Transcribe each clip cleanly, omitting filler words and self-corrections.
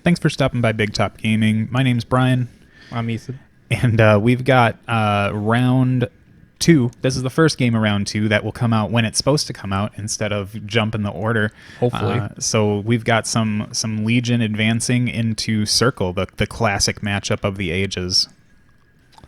Thanks for stopping by Big Top Gaming. My name's Brian, I'm Ethan. and we've got round two. This is the first game of round two that will come out when it's supposed to come out instead of jumping the order. Hopefully. So we've got some Legion advancing into Circle, the classic matchup of the ages.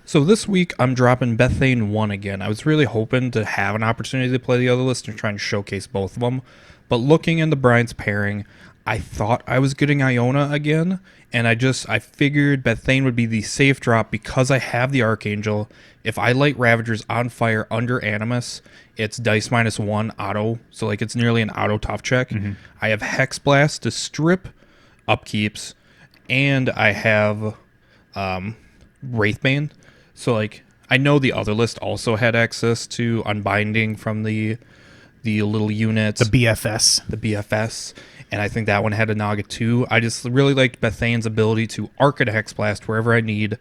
So this week I'm dropping Bethane 1 again. I was really hoping to have an opportunity to play the other list and try and showcase both of them. But looking into Brian's pairing, I thought I was getting Iona again, and I figured Bethane would be the safe drop because I have the Archangel. If I light Ravagers on fire under Animus, it's dice -1 auto, so like it's nearly an auto tough check. I have Hex Blast to strip upkeeps, and I have Wraithbane. So like I know the other list also had access to Unbinding from the little units. The BFS. And I think that one had a Naga too. I just really liked Bethane's ability to arc a Hex Blast wherever I need,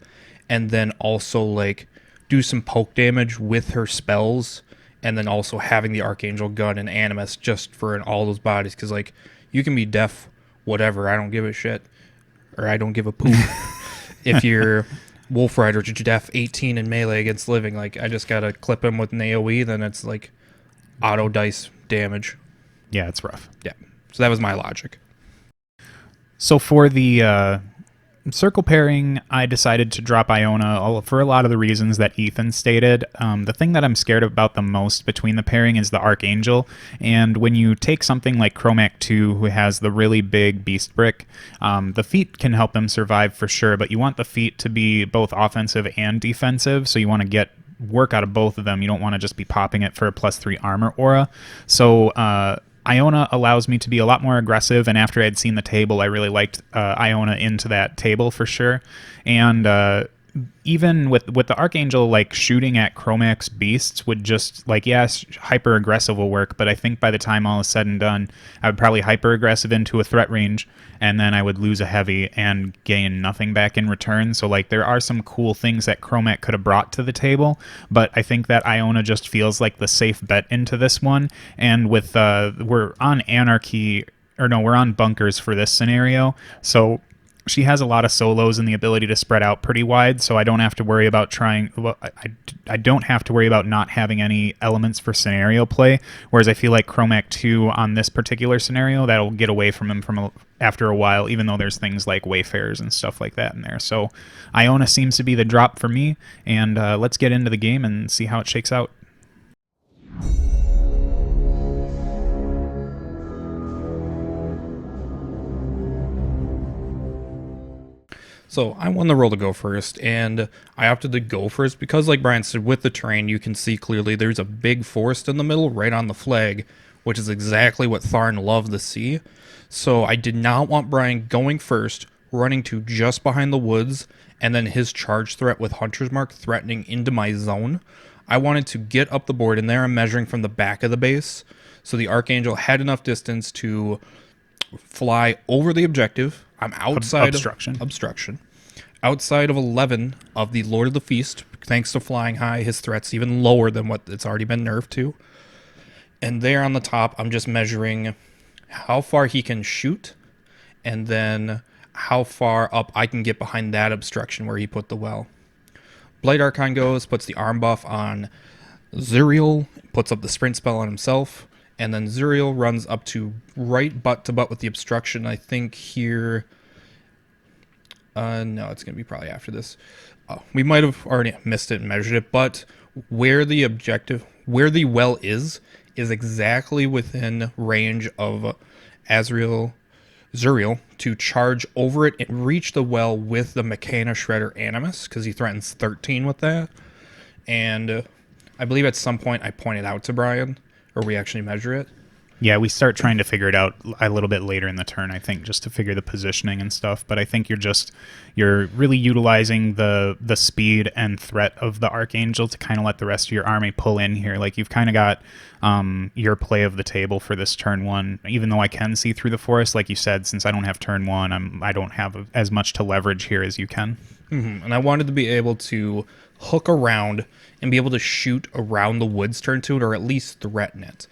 and then also like do some poke damage with her spells, and then also having the Archangel gun and Animus just for all those bodies, because like you can be deaf whatever, I don't give a shit, or I don't give a poop. If you're Wolf Rider deaf 18 in melee against living, like I just gotta clip him with an AoE, then it's like auto dice damage. Yeah, it's rough. Yeah. So that was my logic. So for the Circle pairing, I decided to drop Iona for a lot of the reasons that Ethan stated. The thing that I'm scared about the most between the pairing is the Archangel. And when you take something like Chromac 2, who has the really big Beast Brick, the feat can help him survive for sure, but you want the feat to be both offensive and defensive, so you want to get work out of both of them. You don't want to just be popping it for a +3 armor aura. So Iona allows me to be a lot more aggressive, and after I'd seen the table, I really liked Iona into that table for sure. And even with the Archangel, like shooting at Chromac's beasts would just like, yes, hyper aggressive will work, but I think by the time all is said and done, I would probably hyper aggressive into a threat range, and then I would lose a heavy and gain nothing back in return. So like there are some cool things that Chromac could have brought to the table, but I think that Iona just feels like the safe bet into this one. And with we're on Anarchy, or no, we're on Bunkers for this scenario, so she has a lot of solos and the ability to spread out pretty wide, so I don't have to worry about I don't have to worry about not having any elements for scenario play, whereas I feel like Chromac 2 on this particular scenario, that'll get away from him after a while, even though there's things like Wayfarers and stuff like that in there. So Iona seems to be the drop for me, and let's get into the game and see how it shakes out. So I won the roll to go first, and I opted to go first because, like Brian said, with the terrain, you can see clearly there's a big forest in the middle right on the flag, which is exactly what Tharn loved to see. So I did not want Brian going first, running to just behind the woods, and then his charge threat with Hunter's Mark threatening into my zone. I wanted to get up the board, and there I'm measuring from the back of the base, so the Archangel had enough distance to fly over the objective. I'm outside obstruction. Outside of 11 of the Lord of the Feast, thanks to flying high, his threat's even lower than what it's already been nerfed to. And there on the top, I'm just measuring how far he can shoot, and then how far up I can get behind that obstruction where he put the well. Blight Archon goes, puts the arm buff on Zuriel, puts up the sprint spell on himself, and then Zuriel runs up to right butt to butt with the obstruction. I think here... no, it's going to be probably after this. We might have already missed it and measured it, but where the well is exactly within range of Zuriel to charge over it and reach the well with the Mechana Shredder Animus, because he threatens 13 with that. And I believe at some point I pointed out to Brian, or we actually measure it. Yeah, we start trying to figure it out a little bit later in the turn, I think, just to figure the positioning and stuff. But I think you're really utilizing the speed and threat of the Archangel to kind of let the rest of your army pull in here. Like, you've kind of got your play of the table for this turn one. Even though I can see through the forest, like you said, since I don't have turn one, I don't have as much to leverage here as you can. And I wanted to be able to hook around and be able to shoot around the woods turn to it, or at least threaten it.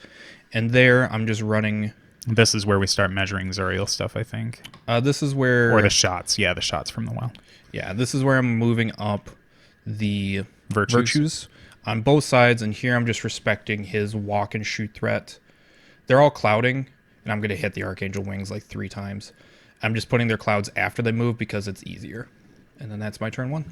And there, I'm just running This is where we start measuring Zuriel stuff, I think. This is Or the where, shots. Yeah, the shots from the well. yeah, this is where I'm moving up the Virtues. virtues on both sides, and here I'm just respecting his walk and shoot threat. They're all clouding, and I'm going to hit the Archangel Wings like 3 times. I'm just putting their clouds after they move because it's easier. And then that's my turn 1.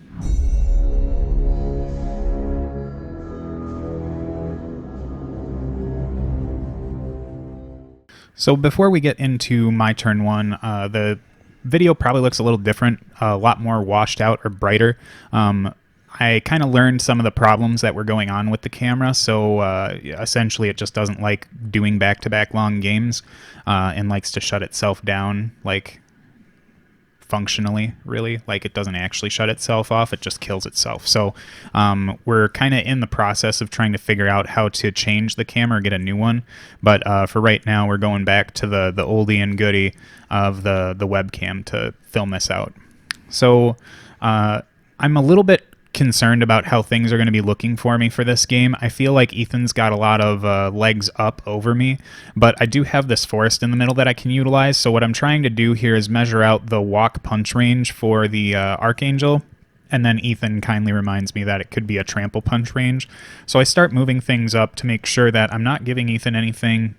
So before we get into my turn 1, the video probably looks a little different, a lot more washed out or brighter. I kind of learned some of the problems that were going on with the camera, so essentially it just doesn't like doing back-to-back long games and likes to shut itself down, like functionally, really. Like, it doesn't actually shut itself off, it just kills itself. So we're kind of in the process of trying to figure out how to change the camera or get a new one, but for right now we're going back to the oldie and goodie of the webcam to film this out. So I'm a little bit concerned about how things are going to be looking for me for this game. I feel like Ethan's got a lot of legs up over me, but I do have this forest in the middle that I can utilize. So what I'm trying to do here is measure out the walk punch range for the Archangel, and then Ethan kindly reminds me that it could be a trample punch range. So I start moving things up to make sure that I'm not giving Ethan anything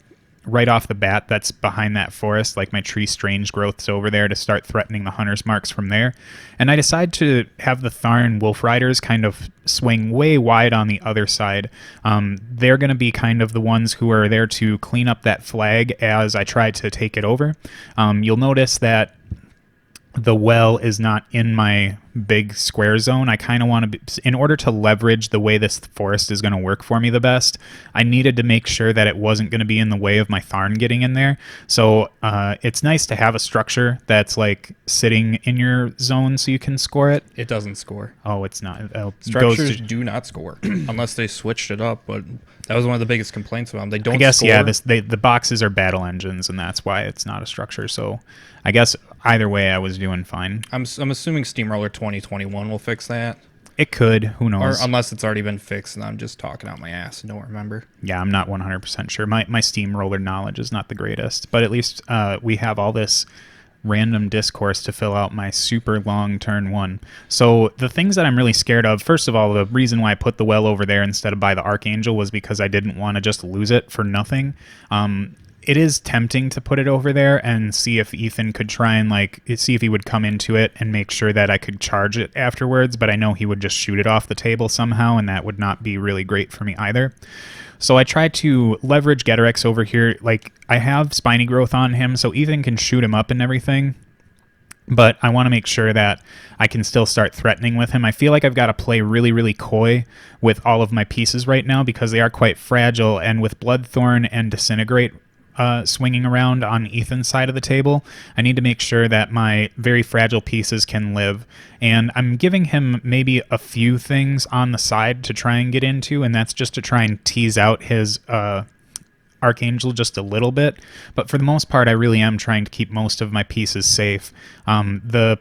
right off the bat that's behind that forest, like my tree strange growths over there, to start threatening the hunter's marks from there. And I decide to have the Tharn Wolf Riders kind of swing way wide on the other side. They're going to be kind of the ones who are there to clean up that flag as I try to take it over. You'll notice that the well is not in my big square zone. I kind of want to be, in order to leverage the way this forest is going to work for me the best, I needed to make sure that it wasn't going to be in the way of my Tharn getting in there. So it's nice to have a structure that's like sitting in your zone so you can score it. It doesn't score. Oh, it's not. Structures do not score unless they switched it up, but that was one of the biggest complaints about them. They don't I guess, score. yeah, the boxes are battle engines, and that's why it's not a structure. So I guess either way, I was doing fine. I'm assuming Steamroller 2021 will fix that. It could. Who Or knows? unless it's already been fixed and I'm just talking out my ass and don't remember. Yeah, I'm not 100% sure. My steamroller knowledge is not the greatest, but at least we have all this random discourse to fill out my super long turn 1. So the things that I'm really scared of, first of all, the reason why I put the well over there instead of by the Archangel was because I didn't want to just lose it for nothing. It is tempting to put it over there and see if Ethan could try and see if he would come into it and make sure that I could charge it afterwards, but I know he would just shoot it off the table somehow, and that would not be really great for me either. So I try to leverage Geterex over here. Like, I have spiny growth on him, so Ethan can shoot him up and everything, but I want to make sure that I can still start threatening with him. I feel like I've got to play really, really coy with all of my pieces right now because they are quite fragile, and with Bloodthorn and Disintegrate swinging around on Ethan's side of the table, I need to make sure that my very fragile pieces can live. And I'm giving him maybe a few things on the side to try and get into, and that's just to try and tease out his Archangel just a little bit. But for the most part, I really am trying to keep most of my pieces safe. The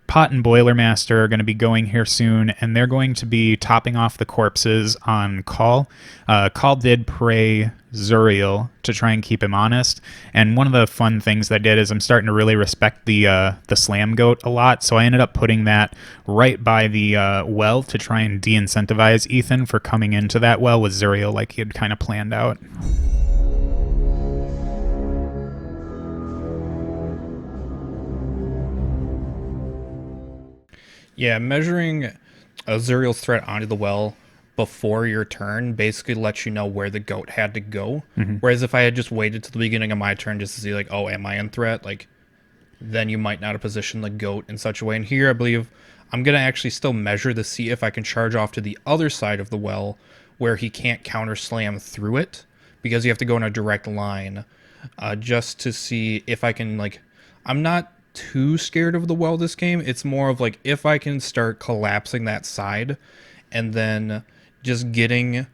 Pot and Boiler Master are going to be going here soon, and they're going to be topping off the corpses on Call. Call did pray Zuriel to try and keep him honest, and one of the fun things that I did is I'm starting to really respect the Slam Goat a lot, so I ended up putting that right by the well to try and de-incentivize Ethan for coming into that well with Zuriel like he had kind of planned out. Yeah, measuring Zuriel's threat onto the well before your turn basically lets you know where the goat had to go. Mm-hmm. Whereas if I had just waited till the beginning of my turn just to see, like, oh, am I in threat? Like, then you might not have positioned the goat in such a way. And here, I believe I'm going to actually still measure to see if I can charge off to the other side of the well where he can't counter slam through it, because you have to go in a direct line just to see if I can, like, I'm not too scared of the well this game. It's more of like if I can start collapsing that side and then just getting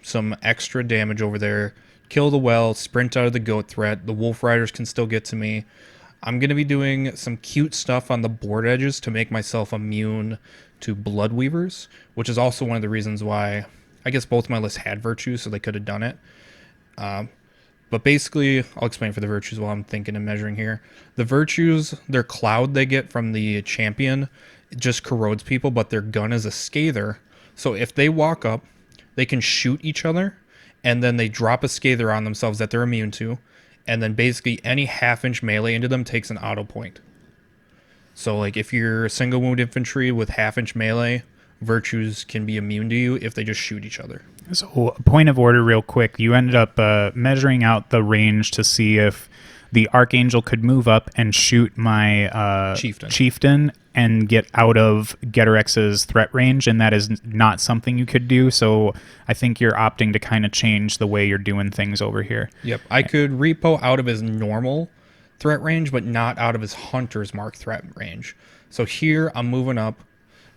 some extra damage over there, kill the well, sprint out of the goat threat, the wolf riders can still get to me. I'm going to be doing some cute stuff on the board edges to make myself immune to blood weavers, which is also one of the reasons why I guess both my lists had virtues, so they could have done it. But basically, I'll explain for the virtues while I'm thinking and measuring here. The virtues, their cloud they get from the champion, it just corrodes people, but their gun is a scather. So if they walk up, they can shoot each other, and then they drop a scather on themselves that they're immune to, and then basically any half-inch melee into them takes an auto point. So like if you're single wound infantry with half-inch melee, virtues can be immune to you if they just shoot each other. So, a point of order, real quick. You ended up measuring out the range to see if the Archangel could move up and shoot my chieftain and get out of Getorex's threat range, and that is not something you could do. So, I think you're opting to kind of change the way you're doing things over here. Yep, I could repo out of his normal threat range, but not out of his Hunter's Mark threat range. So here I'm moving up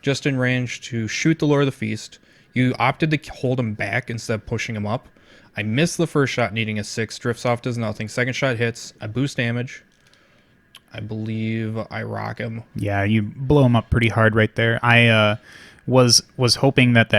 just in range to shoot the Lord of the Feast. You opted to hold him back instead of pushing him up. I missed the first shot needing a 6. Drifts off, does nothing. Second shot hits. I boost damage. I believe I rock him. Yeah, you blow him up pretty hard right there. I was hoping that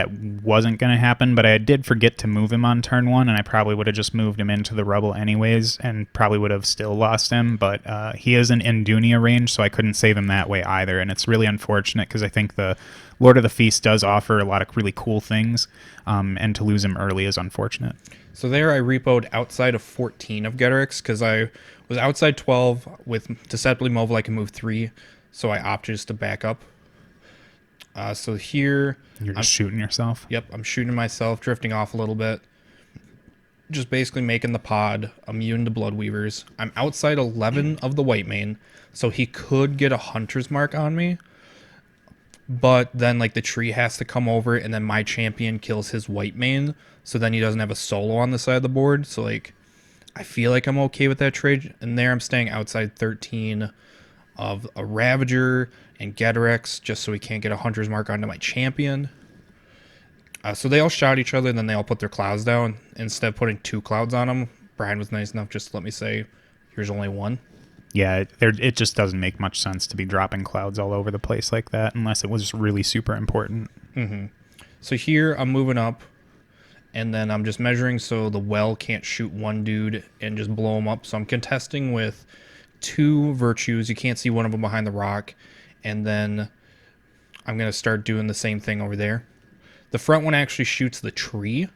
wasn't going to happen, but I did forget to move him on turn 1, and I probably would have just moved him into the rubble anyways and probably would have still lost him, but he is an Indunia range, so I couldn't save him that way either, and it's really unfortunate because I think the Lord of the Feast does offer a lot of really cool things, and to lose him early is unfortunate. So there I repoed outside of 14 of Getorix because I was outside 12 with Deceptively Mobile. I can move 3, so I opted just to back up. So here... You're just shooting yourself? Yep, I'm shooting myself, drifting off a little bit. Just basically making the pod immune to Bloodweavers. I'm outside 11 of the White Mane, so he could get a Hunter's Mark on me. But then, like, the tree has to come over, and then my champion kills his White Mane, so then he doesn't have a solo on the side of the board. So, like, I feel like I'm okay with that trade. And there I'm staying outside 13 of a Ravager and Getorix, just so he can't get a Hunter's Mark onto my champion. So they all shot each other, and then they all put their clouds down. Instead of putting 2 clouds on them, Brian was nice enough just to let me say, here's only 1. Yeah, it just doesn't make much sense to be dropping clouds all over the place like that unless it was really super important. Mm-hmm. So here I'm moving up, and then I'm just measuring so the well can't shoot one dude and just blow him up. So I'm contesting with 2 virtues. You can't see one of them behind the rock. And then I'm going to start doing the same thing over there. The front one actually shoots the tree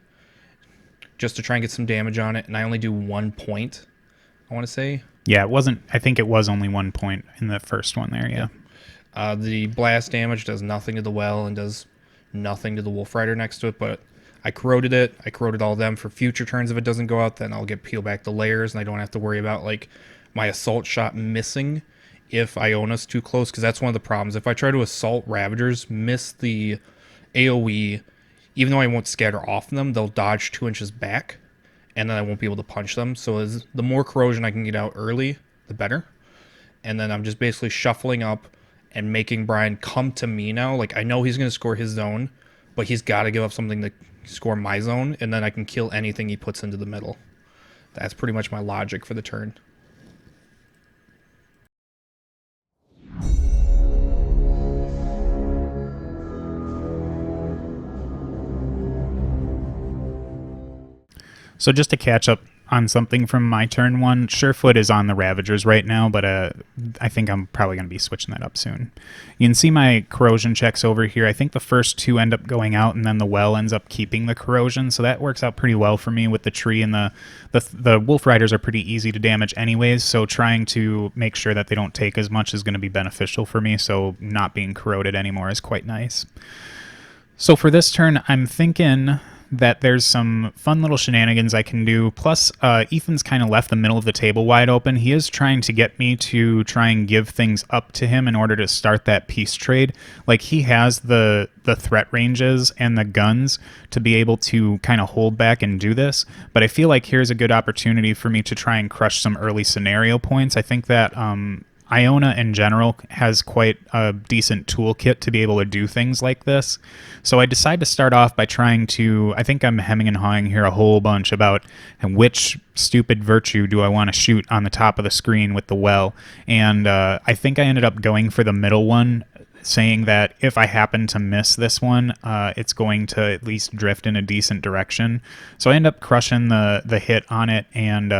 just to try and get some damage on it. And I only do 1 point, I want to say. Yeah, it wasn't. I think it was only 1 point in the first one there, yeah. The blast damage does nothing to the well and does nothing to the Wolf Rider next to it, but I corroded it. I corroded all of them. For future turns, if it doesn't go out, then I'll get peel back the layers, and I don't have to worry about, like, my assault shot missing if Iona's too close, because that's one of the problems. If I try to assault Ravagers, miss the AoE, even though I won't scatter off them, they'll dodge 2 inches back, and then I won't be able to punch them. So the more corrosion I can get out early, the better. And then I'm just basically shuffling up and making Brian come to me now. Like, I know he's going to score his zone, but he's got to give up something to score my zone, and then I can kill anything he puts into the middle. That's pretty much my logic for the turn. So just to catch up on something from my turn 1, Surefoot is on the Ravagers right now, but I think I'm probably going to be switching that up soon. You can see my corrosion checks over here. I think the first 2 end up going out, and then the well ends up keeping the corrosion, so that works out pretty well for me with the tree, and the Wolf Riders are pretty easy to damage anyways, so trying to make sure that they don't take as much is going to be beneficial for me, so not being corroded anymore is quite nice. So for this turn, I'm thinking that there's some fun little shenanigans I can do. Plus, Ethan's kind of left the middle of the table wide open. He is trying to get me to try and give things up to him in order to start that peace trade. Like, he has the threat ranges and the guns to be able to kind of hold back and do this. But I feel like here's a good opportunity for me to try and crush some early scenario points. I think that Iona in general has quite a decent toolkit to be able to do things like this. So I decide to start off by trying to, I think I'm hemming and hawing here a whole bunch about which stupid virtue do I want to shoot on the top of the screen with the well. And I think I ended up going for the middle one saying that if I happen to miss this one, it's going to at least drift in a decent direction. So I end up crushing the hit on it and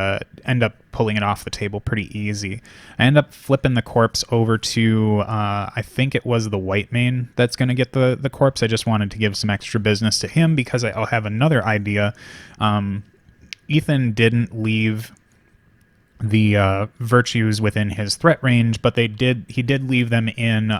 end up pulling it off the table pretty easy. I end up flipping the corpse over to, I think it was the white main that's going to get the corpse. I just wanted to give some extra business to him because I'll have another idea. Ethan didn't leave the virtues within his threat range, but he did leave them in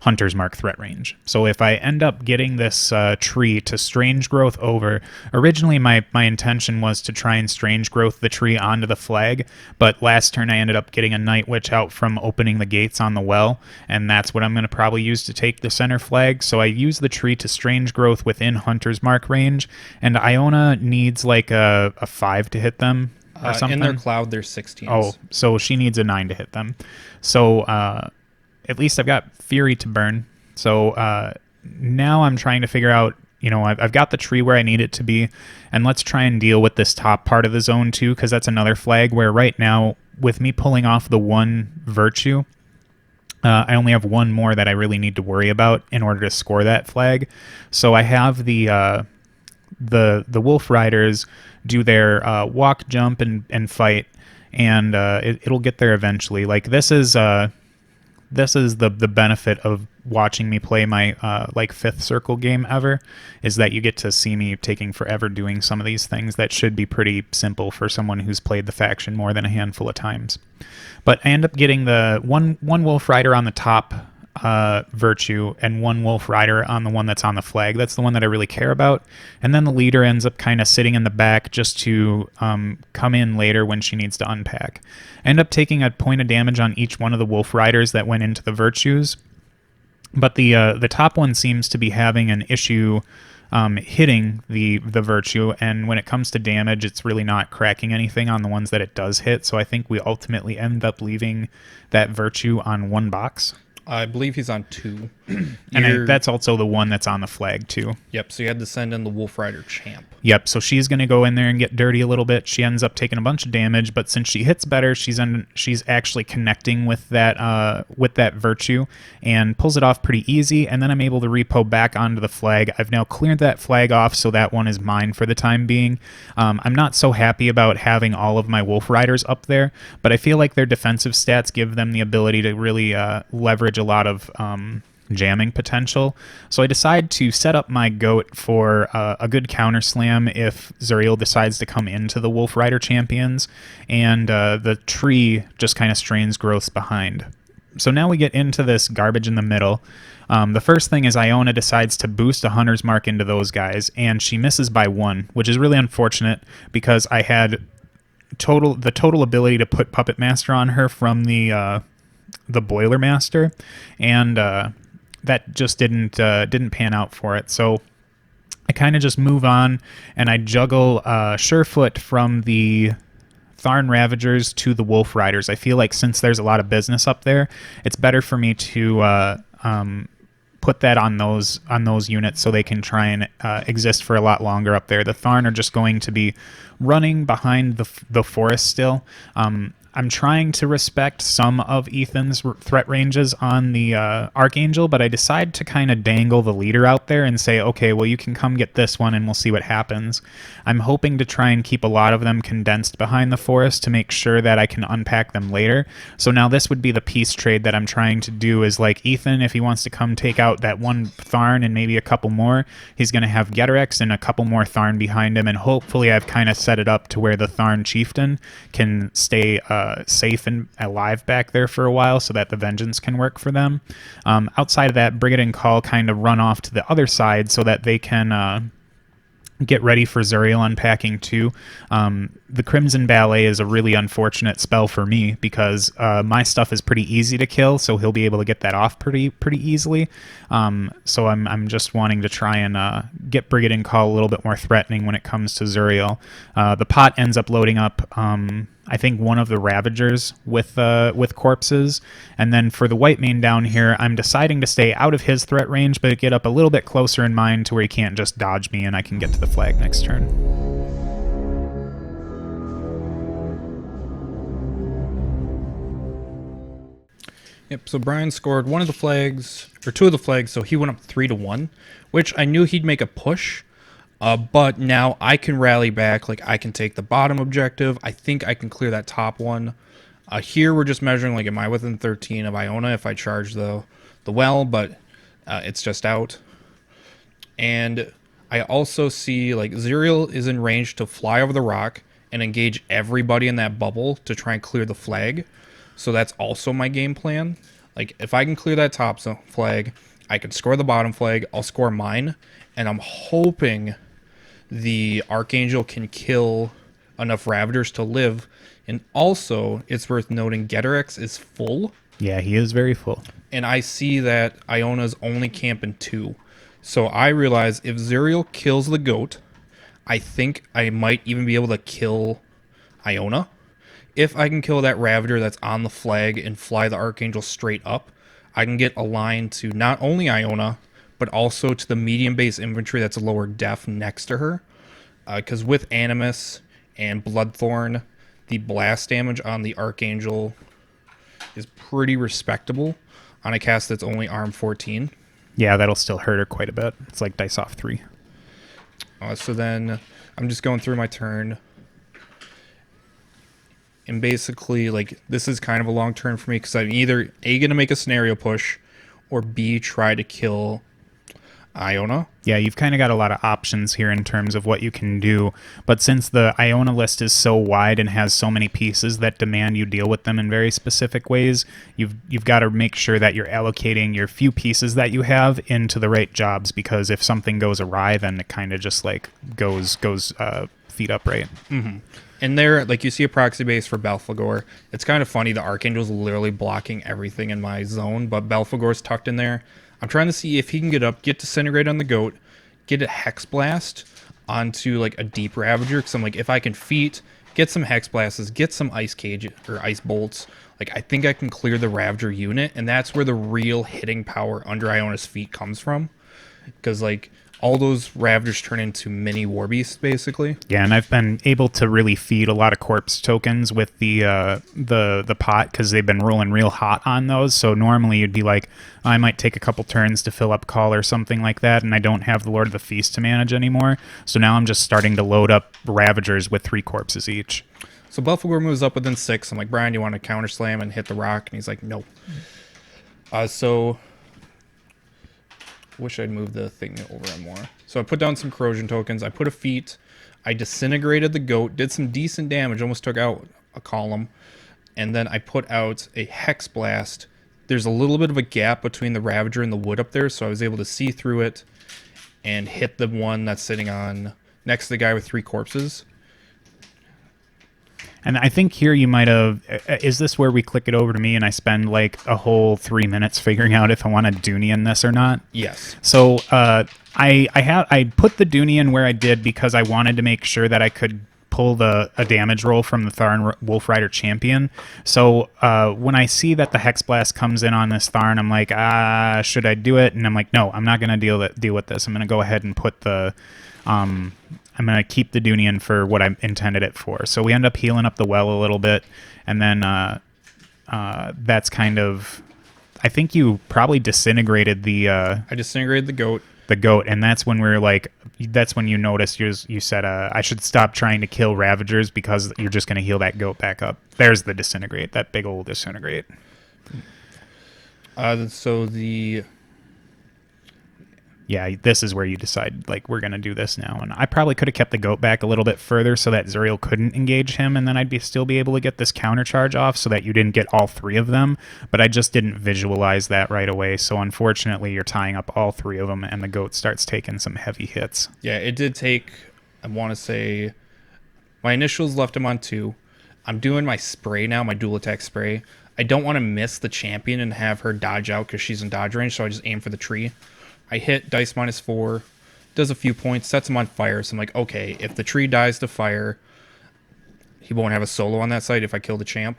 Hunter's Mark threat range. So if I end up getting this tree to Strange Growth over, originally my intention was to try and Strange Growth the tree onto the flag, but last turn I ended up getting a Night Witch out from opening the gates on the well, and that's what I'm going to probably use to take the center flag. So I use the tree to Strange Growth within Hunter's Mark range, and Iona needs like a 5 to hit them. Or something. In their cloud, there's 16s. Oh, so she needs a 9 to hit them. So at least I've got Fury to burn. So now I'm trying to figure out, I've got the tree where I need it to be, and let's try and deal with this top part of the zone too, because that's another flag where right now, with me pulling off the one virtue, I only have one more that I really need to worry about in order to score that flag. So I have the Wolf Riders do their walk, jump, and fight, and it'll get there eventually. Like this is the benefit of watching me play my like 5th circle game ever, is that you get to see me taking forever doing some of these things that should be pretty simple for someone who's played the faction more than a handful of times. But I end up getting the one Wolf Rider on the top virtue and one Wolf Rider on the one that's on the flag. That's the one that I really care about. And then the leader ends up kind of sitting in the back just to come in later when she needs to unpack. I end up taking a point of damage on each one of the Wolf Riders that went into the virtues, but the top one seems to be having an issue hitting the virtue, and when it comes to damage, it's really not cracking anything on the ones that it does hit. So I think we ultimately end up leaving that virtue on one box. I believe he's on 2. And that's also the one that's on the flag, too. Yep, so you had to send in the Wolf Rider Champ. Yep, so she's going to go in there and get dirty a little bit. She ends up taking a bunch of damage, but since she hits better, she's actually connecting with that virtue and pulls it off pretty easy, and then I'm able to repo back onto the flag. I've now cleared that flag off, so that one is mine for the time being. I'm not so happy about having all of my Wolf Riders up there, but I feel like their defensive stats give them the ability to really leverage a lot of jamming potential. So I decide to set up my goat for a good counter slam if Zuriel decides to come into the Wolf Rider champions, and the tree just kind of strains growths behind. So now we get into this garbage in the middle. The first thing is Iona decides to boost a Hunter's Mark into those guys, and she misses by 1, which is really unfortunate because I had the total ability to put Puppet Master on her from the Boiler Master, and that just didn't pan out for it. So I kind of just move on, and I juggle Surefoot from the Tharn Ravagers to the Wolf Riders. I feel like since there's a lot of business up there, it's better for me to put that on those units so they can try and exist for a lot longer up there. The Tharn are just going to be running behind the forest still. I'm trying to respect some of Ethan's threat ranges on the Archangel, but I decide to kind of dangle the leader out there and say, okay, well, you can come get this one and we'll see what happens. I'm hoping to try and keep a lot of them condensed behind the forest to make sure that I can unpack them later. So now this would be the peace trade that I'm trying to do, is like Ethan, if he wants to come take out that one Tharn and maybe a couple more, he's going to have Geterex and a couple more Tharn behind him, and hopefully I've kind of set it up to where the Tharn Chieftain can stay safe and alive back there for a while so that the vengeance can work for them. Outside of that, Brigade and Call kind of run off to the other side so that they can get ready for Zuriel unpacking too. The Crimson Ballet is a really unfortunate spell for me because my stuff is pretty easy to kill, so he'll be able to get that off pretty easily. So I'm just wanting to try and get Brigade and Call a little bit more threatening when it comes to Zuriel. The pot ends up loading up I think one of the Ravagers with corpses, and then for the white main down here, I'm deciding to stay out of his threat range, but get up a little bit closer in mine to where he can't just dodge me and I can get to the flag next turn. Yep. So Brian scored one of the flags or two of the flags, so he went up 3-1, which I knew he'd make a push. But now I can rally back. Like I can take the bottom objective. I think I can clear that top one. Here we're just measuring like am I within 13 of Iona if I charge the well, but it's just out. And I also see like Zerial is in range to fly over the rock and engage everybody in that bubble to try and clear the flag. So that's also my game plan. Like if I can clear that top flag, I can score the bottom flag. I'll score mine, and I'm hoping the Archangel can kill enough Ravagers to live. And also, it's worth noting Geterex is full, Yeah, he is very full. and I see that Iona's only camping 2. So I realize if Zerial kills the goat, I think I might even be able to kill Iona. If I can kill that Ravager that's on the flag and fly the Archangel straight up, I can get a line to not only Iona, but also to the medium base infantry that's a lower def next to her. Because with Animus and Bloodthorn, the blast damage on the Archangel is pretty respectable on a cast that's only arm 14. Yeah, that'll still hurt her quite a bit. It's like dice off 3. So then I'm just going through my turn. And basically, like, this is kind of a long turn for me because I'm either A, going to make a scenario push, or B, try to kill Iona. Yeah, you've kind of got a lot of options here in terms of what you can do. But since the Iona list is so wide and has so many pieces that demand you deal with them in very specific ways, you've got to make sure that you're allocating your few pieces that you have into the right jobs, because if something goes awry, then it kind of just like goes feet upright. Mm-hmm. And there, like, you see a proxy base for Belphegor. It's kind of funny. The Archangel's literally blocking everything in my zone, but Belphegor's tucked in there. I'm trying to see if he can get up, get Disintegrate on the goat, get a Hex Blast onto, like, a deep Ravager. Because I'm like, if I can feat, get some Hex Blasts, get some Ice Cage or Ice Bolts, like, I think I can clear the Ravager unit. And that's where the real hitting power under Iona's feet comes from. Because, like, all those Ravagers turn into mini War Beasts, basically. Yeah, and I've been able to really feed a lot of corpse tokens with the pot, because they've been rolling real hot on those. So normally you'd be like, I might take a couple turns to fill up call or something like that, and I don't have the Lord of the Feast to manage anymore. So now I'm just starting to load up Ravagers with 3 corpses each. So Belphegor moves up within 6. I'm like, Brian, you want to counter slam and hit the rock? And he's like, no. So wish I'd moved the thing over more. So I put down some corrosion tokens. I put a feat. I disintegrated the goat, did some decent damage, almost took out a column. And then I put out a Hex Blast. There's a little bit of a gap between the Ravager and the wood up there, so I was able to see through it and hit the one that's sitting on next to the guy with 3 corpses. And I think here you might have... Is this where we click it over to me and I spend like a whole 3 minutes figuring out if I want to Dunian this or not? Yes. So I put the Dunian where I did because I wanted to make sure that I could pull a damage roll from the Tharn Wolf Rider champion. So when I see that the Hex Blast comes in on this Tharn, I'm like, should I do it? And I'm like, no, I'm not going to deal with this. I'm going to go ahead and put the... I'm going to keep the Dunian for what I intended it for. So we end up healing up the well a little bit, and then that's kind of... I think you probably disintegrated the... I disintegrated the goat. The goat, and that's when we're like... That's when you noticed you said, I should stop trying to kill Ravagers because you're just going to heal that goat back up. There's the disintegrate, that big old disintegrate. So the... Yeah, this is where you decide, like, we're going to do this now. And I probably could have kept the goat back a little bit further so that Zuriel couldn't engage him, and then I'd still be able to get this counter charge off so that you didn't get all 3 of them. But I just didn't visualize that right away, so unfortunately you're tying up all 3 of them, and the goat starts taking some heavy hits. Yeah, it did take, I want to say, my initials left him on 2. I'm doing my spray now, my dual attack spray. I don't want to miss the champion and have her dodge out because she's in dodge range, so I just aim for the tree. I hit dice -4, does a few points, sets him on fire. So I'm like, okay, if the tree dies to fire, he won't have a solo on that side if I kill the champ.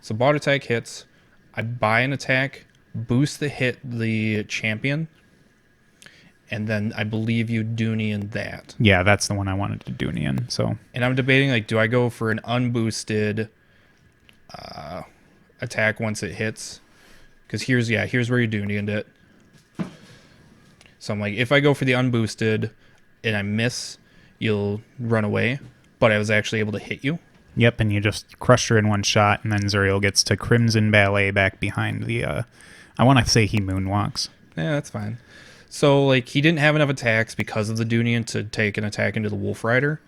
So bot attack hits. I buy an attack, boost the champion, and then I believe you Dunian that. Yeah, that's the one I wanted to Dunian. So, and I'm debating, like, do I go for an unboosted attack once it hits? Because here's where you're doing it. So I'm like, if I go for the unboosted and I miss, you'll run away. But I was actually able to hit you. Yep, and you just crushed her in one shot, and then Zuriel gets to Crimson Ballet back behind the, I want to say he moonwalks. Yeah, that's fine. So, like, he didn't have enough attacks because of the Dunian to take an attack into the Wolf Rider.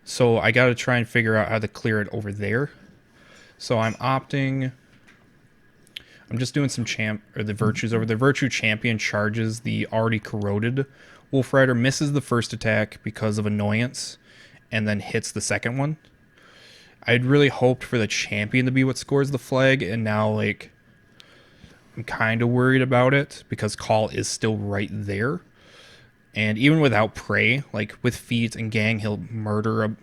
So I got to try and figure out how to clear it over there. So I'm just doing some the virtues over. The Virtue Champion charges the already corroded Wolf Rider, misses the first attack because of annoyance, and then hits the second one. I'd really hoped for the champion to be what scores the flag, and now, like, I'm kind of worried about it because Call is still right there. And even without Prey, like with feet and gang, he'll murder a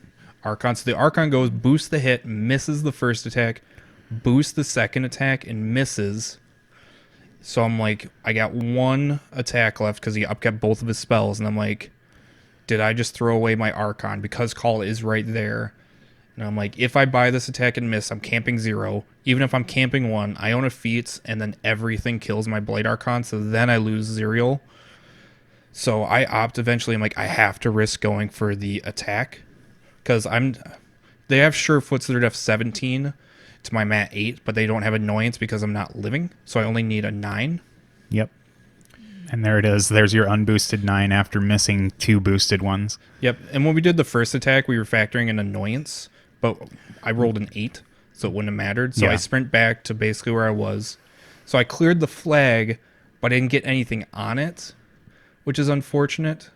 Archon. So the Archon goes, boosts the hit, misses the first attack, boosts the second attack, and misses. So I'm like, I got one attack left because he upkept both of his spells. And I'm like, did I just throw away my Archon? Because Call is right there. And I'm like, if I buy this attack and miss, I'm camping 0. Even if I'm camping 1, I own a feats, and then everything kills my Blade Archon, so then I lose Zuriel. So I opt eventually, I'm like, I have to risk going for the attack. Because they have Surefoots that are def 17 to my mat 8, but they don't have annoyance because I'm not living, so I only need a 9. Yep. And there it is. There's your unboosted 9 after missing 2 boosted ones. Yep, and when we did the first attack, we were factoring in annoyance, but I rolled an 8, so it wouldn't have mattered. So Yeah. I sprint back to basically where I was. So I cleared the flag, but I didn't get anything on it, which is unfortunate.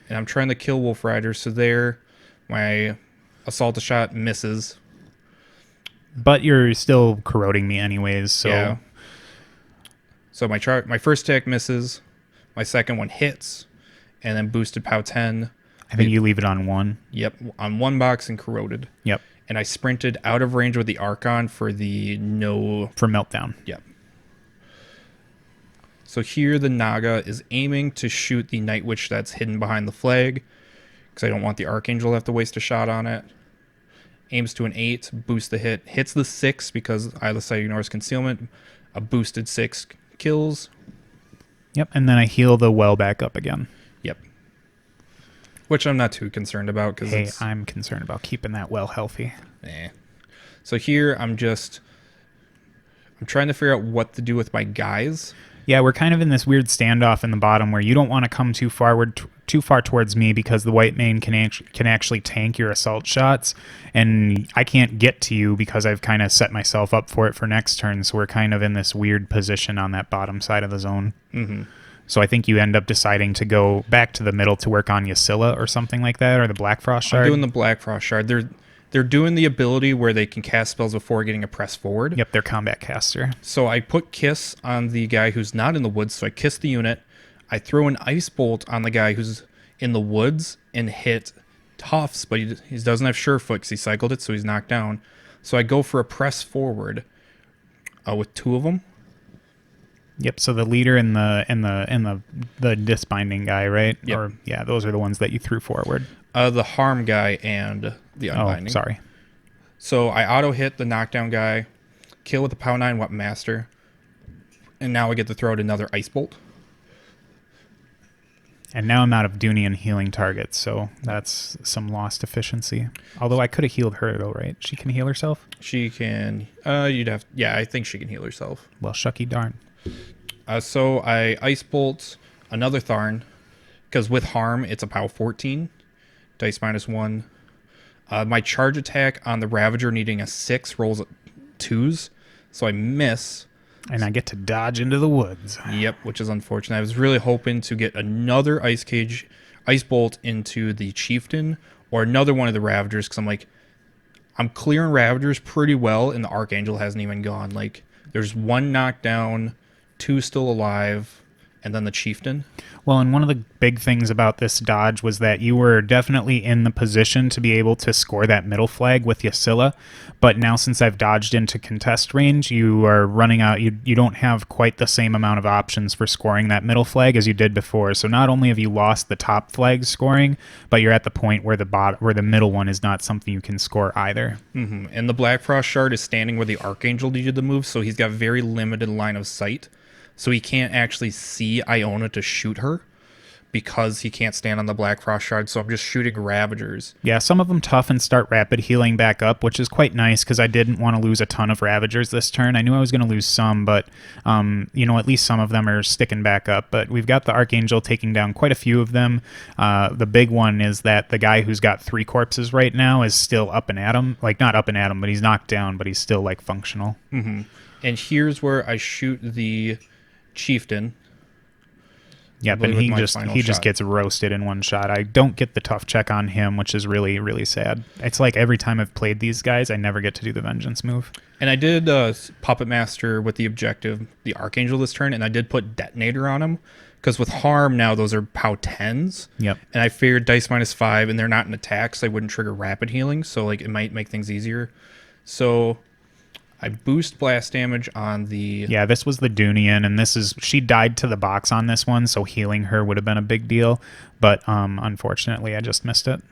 And I'm trying to kill Wolf Rider, so there, my assault shot misses. But you're still corroding me anyways, so... Yeah. So my first attack misses, my second one hits, and then boosted POW 10. I think you leave it on 1. Yep, on 1 box and corroded. Yep. And I sprinted out of range with the Archon for the no... For Meltdown. Yep. So here the Naga is aiming to shoot the Night Witch that's hidden behind the flag, because I don't want the Archangel to have to waste a shot on it. Aims to an 8, boosts the hit, hits the 6 because Eyeless Sight ignores concealment. A boosted 6 kills. Yep, and then I heal the well back up again. Yep. Which I'm not too concerned about because Hey, I'm concerned about keeping that well healthy. So here I'm trying to figure out what to do with my guys. Yeah, we're kind of in this weird standoff in the bottom where you don't want to come too far towards me because the white mane can actually tank your assault shots, and I can't get to you because I've kind of set myself up for it for next turn. So we're kind of in this weird position on that bottom side of the zone. Mm-hmm. So I think you end up deciding to go back to the middle to work on Ysilla or something like that, or the Black Frost Shard. I'm doing the Black Frost Shard. They're doing the ability where they can cast spells before getting a press forward. Yep, they're combat caster. So I put Kiss on the guy who's not in the woods, so I kiss the unit. I throw an Ice Bolt on the guy who's in the woods and hit Tufts, but he doesn't have Surefoot because he cycled it, so he's knocked down. So I go for a press forward with 2 of them. Yep. So the leader and the disbinding guy, right? Yep. Or yeah, those are the ones that you threw forward. The harm guy and the unbinding. Oh, sorry. So I auto hit the knockdown guy, kill with the POW 9 Weapon Master, and now I get to throw out another Ice Bolt. And now I'm out of Dunian healing targets, so that's some lost efficiency. Although I could have healed her though, right? She can heal herself? She can, I think she can heal herself. Well, shucky darn. So I Ice Bolt another Tharn, because with harm, it's a POW 14. Dice -1. My charge attack on the Ravager needing a 6 rolls 2s, so I miss. And I get to dodge into the woods. Yep, which is unfortunate. I was really hoping to get another Ice Bolt into the Chieftain or another one of the Ravagers, because I'm like, I'm clearing Ravagers pretty well, and the Archangel hasn't even gone. Like, there's 1 knockdown, 2 still alive, and then the chieftain. Well, and one of the big things about this dodge was that you were definitely in the position to be able to score that middle flag with Yasilla, but now since I've dodged into contest range, you are running out. You don't have quite the same amount of options for scoring that middle flag as you did before. So not only have you lost the top flag scoring, but you're at the point where the middle one is not something you can score either. And the Black Frost shard is standing where the Archangel did the move, so he's got very limited line of sight. So he can't actually see Iona to shoot her because he can't stand on the Black Frost shard. So I'm just shooting Ravagers. Yeah, some of them tough and start rapid healing back up, which is quite nice because I didn't want to lose a ton of Ravagers this turn. I knew I was going to lose some, but at least some of them are sticking back up. But we've got the Archangel taking down quite a few of them. The big one is that the guy who's got 3 corpses right now is still up and at him. Like, not up and at him, but he's knocked down, but he's still, like, functional. And here's where I shoot the chieftain. Yeah, but he just gets roasted in one shot. I don't get the tough check on him, which is really, really sad. It's like every time I've played these guys, I never get to do the vengeance move. And I did Puppet Master with the objective, the Archangel this turn, and I did put Detonator on him. Because with Harm now, those are POW 10s. Yep. And I figured dice -5, and they're not in attacks, so they wouldn't trigger rapid healing. So like it might make things easier. So I boost blast damage on the... Yeah, this was the Dunian, and she died to the box on this one, so healing her would have been a big deal. But unfortunately, I just missed it.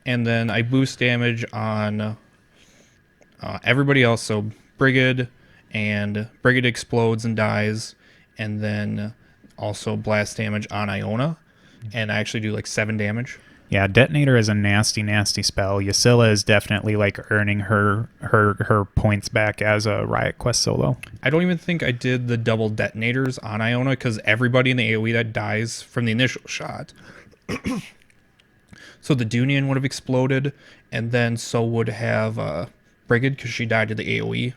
And then I boost damage on everybody else. So Brigade explodes and dies. And then also blast damage on Iona. And I actually do like 7 damage. Yeah, Detonator is a nasty, nasty spell. Yasilla is definitely like earning her points back as a Riot Quest solo. I don't even think I did the double detonators on Iona because everybody in the AoE that dies from the initial shot. So the Dunian would have exploded, and then so would have Brigade because she died to the AoE.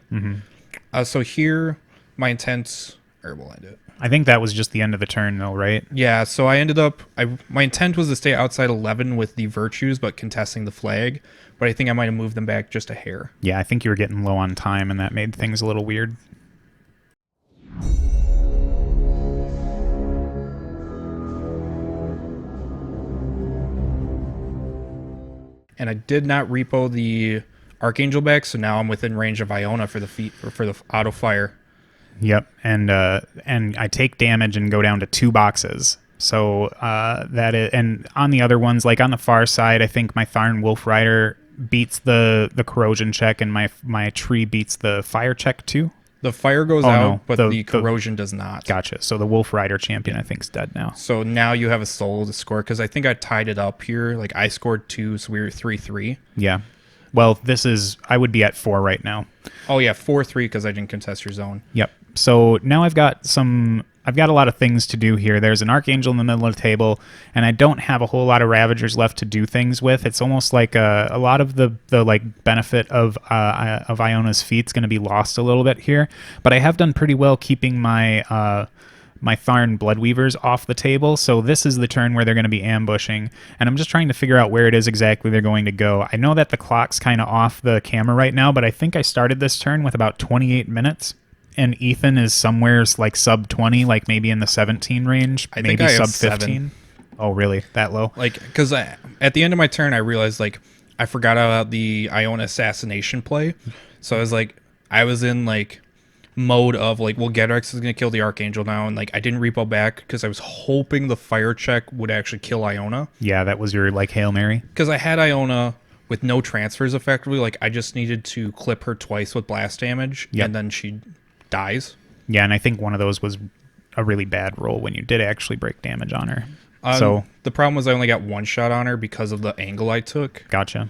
So here, my intent... Or we'll end it. I think that was just the end of the turn, though, right? Yeah, so I ended up... my intent was to stay outside 11 with the Virtues, but contesting the flag. But I think I might have moved them back just a hair. Yeah, I think you were getting low on time, and that made things a little weird. And I did not repo the Archangel back, so now I'm within range of Iona for the auto fire. Yep, and I take damage and go down to 2 boxes. So and on the other ones, like on the far side, I think my Tharn Wolf Rider beats the corrosion check, and my tree beats the fire check too. The fire goes out, no, but the corrosion does not. Gotcha. So the Wolf Rider champion, I think, is dead now. So now you have a soul to score, because I think I tied it up here. Like I scored 2, so we were 3-3. Yeah. Well, I would be at 4 right now. Oh yeah, 4-3 because I didn't contest your zone. Yep. So now I've got a lot of things to do here. There's an Archangel in the middle of the table, and I don't have a whole lot of Ravagers left to do things with. It's almost like a lot of the like benefit of Iona's feat's going to be lost a little bit here. But I have done pretty well keeping my Tharn Bloodweavers off the table, so this is the turn where they're going to be ambushing, and I'm just trying to figure out where it is exactly they're going to go. I know that the clock's kind of off the camera right now, but I think I started this turn with about 28 minutes. And Ethan is somewhere like sub 20, like maybe in the 17 range, maybe sub 15. 7. Oh, really? That low? Like, because at the end of my turn, I realized like I forgot about the Iona assassination play, so I was in like mode of like, well, Gedrex is gonna kill the Archangel now, and like I didn't repo back because I was hoping the fire check would actually kill Iona. Yeah, that was your like Hail Mary. Because I had Iona with no transfers effectively. Like I just needed to clip her twice with blast damage, and then she dies. Yeah, and I think one of those was a really bad roll when you did actually break damage on her. So the problem was I only got 1 shot on her because of the angle I took. Gotcha.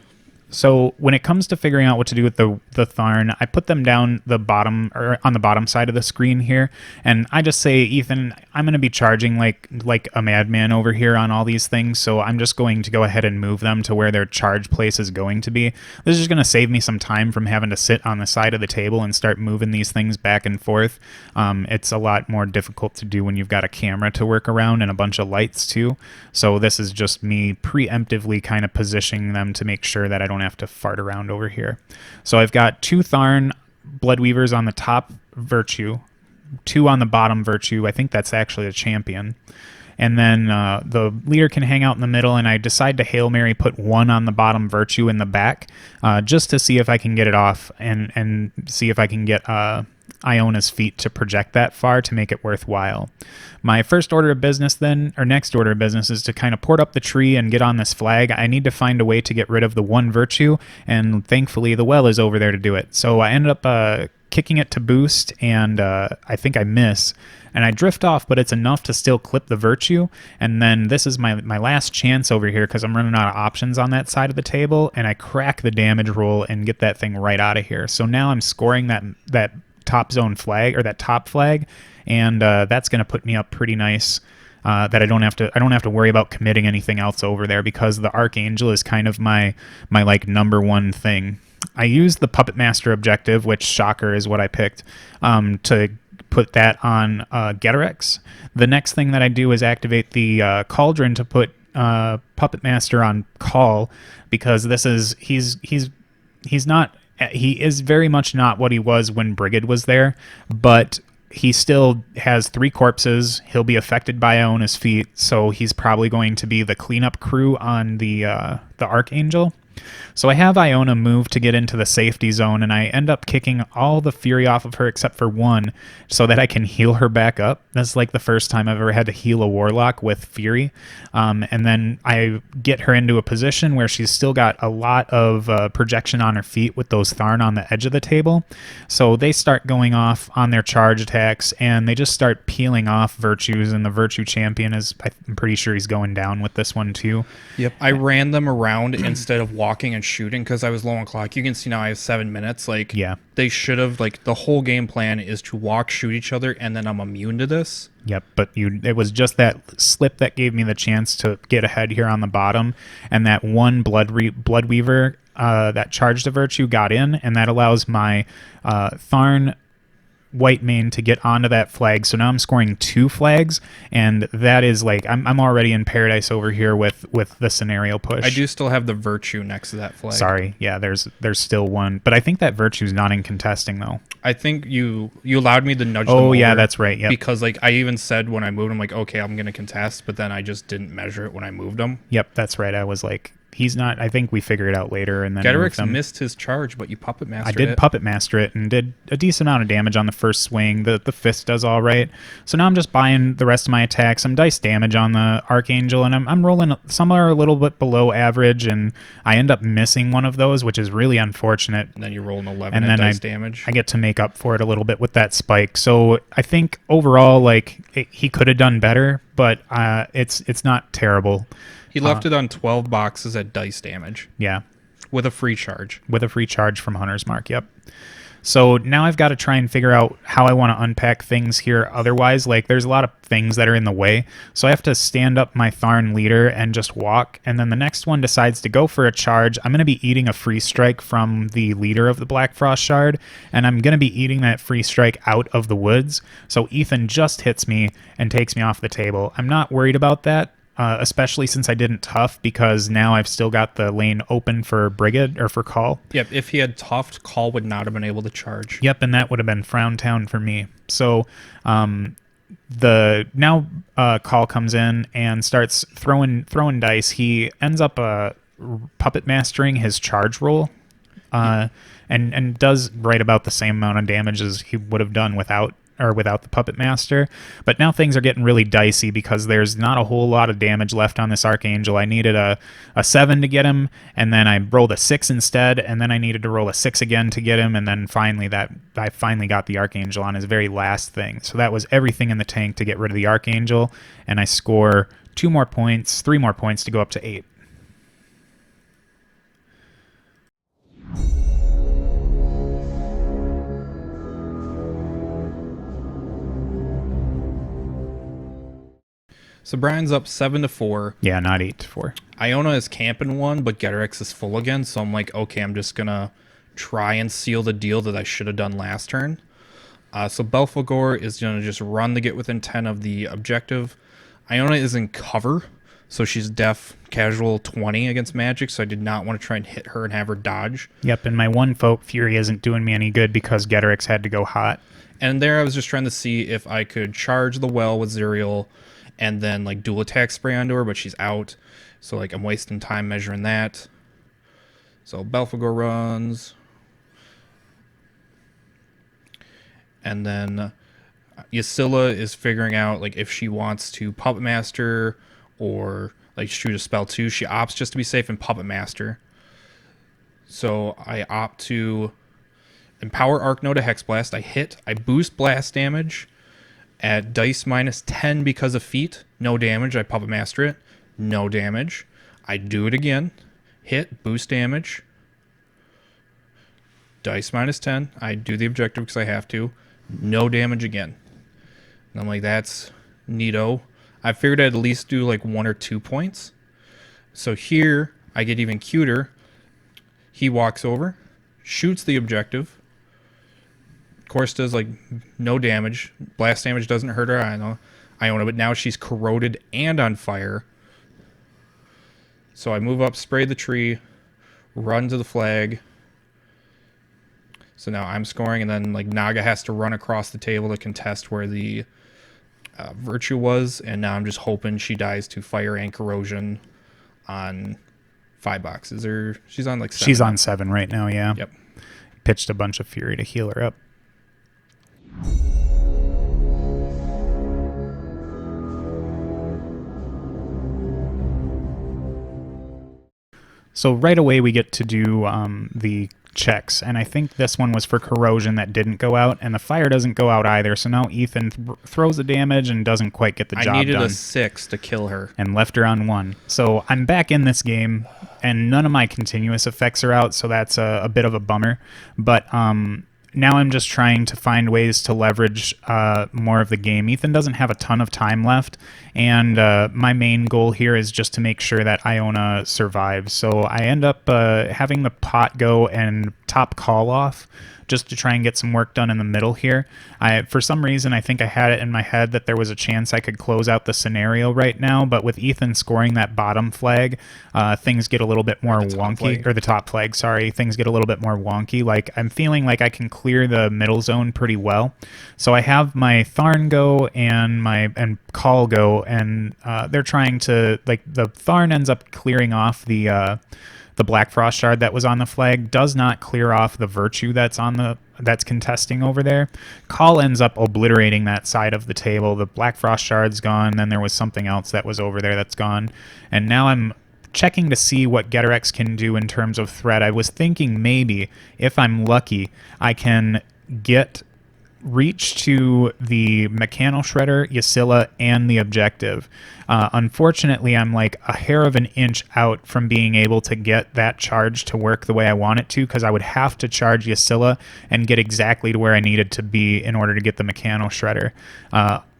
So when it comes to figuring out what to do with the Tharn, I put them down the bottom, or on the bottom side of the screen here, and I just say, Ethan, I'm going to be charging like a madman over here on all these things, so I'm just going to go ahead and move them to where their charge place is going to be. This is just going to save me some time from having to sit on the side of the table and start moving these things back and forth. It's a lot more difficult to do when you've got a camera to work around and a bunch of lights too. So this is just me preemptively kind of positioning them to make sure that I don't have to fart around over here. So I've got 2 Tharn Bloodweavers on the top Virtue, 2 on the bottom virtue. I think that's actually a champion. And then the leader can hang out in the middle, and I decide to Hail Mary put 1 on the bottom virtue in the back, just to see if I can get it off and see if I can get Iona's feet to project that far to make it worthwhile. My first order of business then, or next order of business, is to kind of port up the tree and get on this flag. I need to find a way to get rid of the 1 virtue, and thankfully the well is over there to do it. So I ended up kicking it to boost, and I think I miss. And I drift off, but it's enough to still clip the virtue. And then this is my last chance over here because I'm running out of options on that side of the table, and I crack the damage roll and get that thing right out of here. So now I'm scoring that top zone flag, or that top flag, and that's going to put me up pretty nice. That I don't have to worry about committing anything else over there, because the Archangel is kind of my like number one thing. I used the Puppet Master objective, which, shocker, is what I picked, to put that on Geterex. The next thing that I do is activate the Cauldron to put Puppet Master on Call, because he is very much not what he was when Brigid was there, but he still has 3 corpses. He'll be affected by Iona's feet, so he's probably going to be the cleanup crew on the Archangel. So I have Iona move to get into the safety zone, and I end up kicking all the fury off of her except for 1 so that I can heal her back up. That's like the first time I've ever had to heal a warlock with fury. And then I get her into a position where she's still got a lot of projection on her feet with those Tharn on the edge of the table. So they start going off on their charge attacks, and they just start peeling off virtues, and the virtue champion I'm pretty sure he's going down with this one too. Yep, I ran them around instead of walking and shooting because I was low on clock. You can see now I have 7 minutes. Like, yeah, they should have, like, the whole game plan is to walk, shoot each other, and then I'm immune to this. Yep, but it was just that slip that gave me the chance to get ahead here on the bottom, and that 1 Bloodweaver that charged a virtue got in, and that allows my Tharn White Mane to get onto that flag. So now I'm scoring 2 flags, and that is like I'm already in paradise over here with the scenario push. I do still have the virtue next to that flag. Sorry, yeah, there's still 1, but I think that virtue's not in contesting though. I think you allowed me to nudge them Oh yeah, over that's right. Yeah, because like I even said when I moved him, like, okay, I'm gonna contest, but then I just didn't measure it when I moved him. Yep, that's right. I was like, he's not. I think we figured it out later, and then Geterex missed his charge, but you Puppet Mastered it. I did Puppet Master it and did a decent amount of damage on the first swing. The fist does all right. So now I'm just buying the rest of my attacks. Some dice damage on the Archangel, and I'm rolling somewhere a little bit below average, and I end up missing one of those, which is really unfortunate. And then you roll an 11 and at then dice damage. I get to make up for it a little bit with that spike. So I think overall, like, he could have done better, but it's not terrible. He left it on 12 boxes at dice damage. Yeah. With a free charge. With a free charge from Hunter's Mark, yep. So now I've got to try and figure out how I want to unpack things here. Otherwise, like, there's a lot of things that are in the way. So I have to stand up my Tharn leader and just walk. And then the next one decides to go for a charge. I'm going to be eating a free strike from the leader of the Black Frost Shard. And I'm going to be eating that free strike out of the woods. So Ethan just hits me and takes me off the table. I'm not worried about that. Especially since I didn't tough, because now I've still got the lane open for Brigid, or for Call. Yep, if he had toughed, Call would not have been able to charge. Yep, and that would have been Frown Town for me. So Call comes in and starts throwing dice. He ends up puppet mastering his charge roll, and does right about the same amount of damage as he would have done without the Puppet Master. But now things are getting really dicey because there's not a whole lot of damage left on this Archangel. I needed a 7 to get him, and then I rolled a 6 instead, and then I needed to roll a 6 again to get him, and then I finally got the Archangel on his very last thing. So that was everything in the tank to get rid of the Archangel, and I score 3 more points to go up to 8. So Brian's up 7-4. Yeah, not 8-4. Iona is camping 1, but Geterex is full again. So I'm like, okay, I'm just going to try and seal the deal that I should have done last turn. So Belphegor is going to just run to get within 10 of the objective. Iona is in cover, So she's def casual 20 against magic, so I did not want to try and hit her and have her dodge. Yep, and my one folk fury isn't doing me any good because Getrix had to go hot. And there I was just trying to see if I could charge the well with Zerial and then like dual attack spray onto her, but she's out. So like I'm wasting time measuring that. So Belphegor runs. And then Ysilla is figuring out like if she wants to Puppet Master or like shoot a spell too. She opts just to be safe and Puppet Master. So I opt to Empower Arcno to Hex Blast. I hit. I boost blast damage at dice minus 10 because of feat. No damage. I Puppet Master it. No damage. I do it again. Hit. Boost damage. Dice minus 10. I do the objective because I have to. No damage again. And I'm like, that's neato. I figured I'd at least do like 1 or 2 points. So here, I get even cuter. He walks over, shoots the objective. Of course, does like no damage. Blast damage doesn't hurt her. Iona, but now she's corroded and on fire. So I move up, spray the tree, run to the flag. So now I'm scoring, and then like Naga has to run across the table to contest where the Virtue was, and now I'm just hoping she dies to fire and corrosion on 5 boxes. Or she's on like 7. She's on 7 right now, yeah. Yep. Pitched a bunch of fury to heal her up. So right away we get to do the checks, and I think this one was for corrosion that didn't go out, and the fire doesn't go out either, so now Ethan throws the damage and doesn't quite get the job done. I needed a 6 to kill her. And left her on 1. So I'm back in this game, and none of my continuous effects are out, so that's a bit of a bummer. But now I'm just trying to find ways to leverage more of the game. Ethan doesn't have a ton of time left, and my main goal here is just to make sure that Iona survives. So I end up having the pot go and top call off just to try and get some work done in the middle here. For some reason, I think I had it in my head that there was a chance I could close out the scenario right now, but with Ethan scoring that bottom flag, things get a little bit more wonky. Or the top flag, sorry. Things get a little bit more wonky. Like, I'm feeling like I can clear the middle zone pretty well. So I have my Tharn go and Call go, and they're trying to, like, the Tharn ends up clearing off the Black Frost Shard that was on the flag, does not clear off the Virtue that's contesting over there. Call ends up obliterating that side of the table. The Black Frost Shard's gone, then there was something else that was over there that's gone. And now I'm checking to see what Getrix can do in terms of threat. I was thinking maybe, if I'm lucky, I can reach to the Mechanical Shredder, Ysilla, and the objective. Unfortunately, I'm like a hair of an inch out from being able to get that charge to work the way I want it to, because I would have to charge Ysilla and get exactly to where I needed to be in order to get the Mechanical Shredder.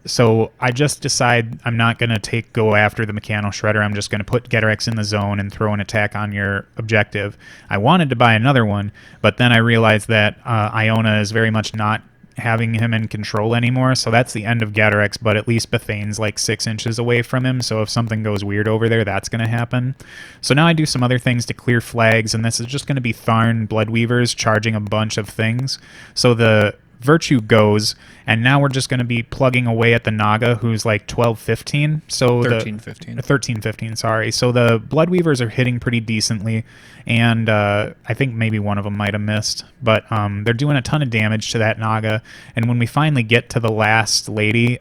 So I just decide I'm not going to go after the Mechanical Shredder. I'm just going to put Getrix in the zone and throw an attack on your objective. I wanted to buy another one, but then I realized that Iona is very much not having him in control anymore, so that's the end of Getrix, but at least Bethane's like 6 inches away from him, so if something goes weird over there, that's going to happen. So now I do some other things to clear flags, and this is just going to be Tharn Bloodweavers charging a bunch of things. So the Virtue goes, and now we're just going to be plugging away at the Naga, who's like 12-15. So 13-15. 13-15, sorry. So the Bloodweavers are hitting pretty decently, and I think maybe one of them might have missed. But they're doing a ton of damage to that Naga, and when we finally get to the last lady,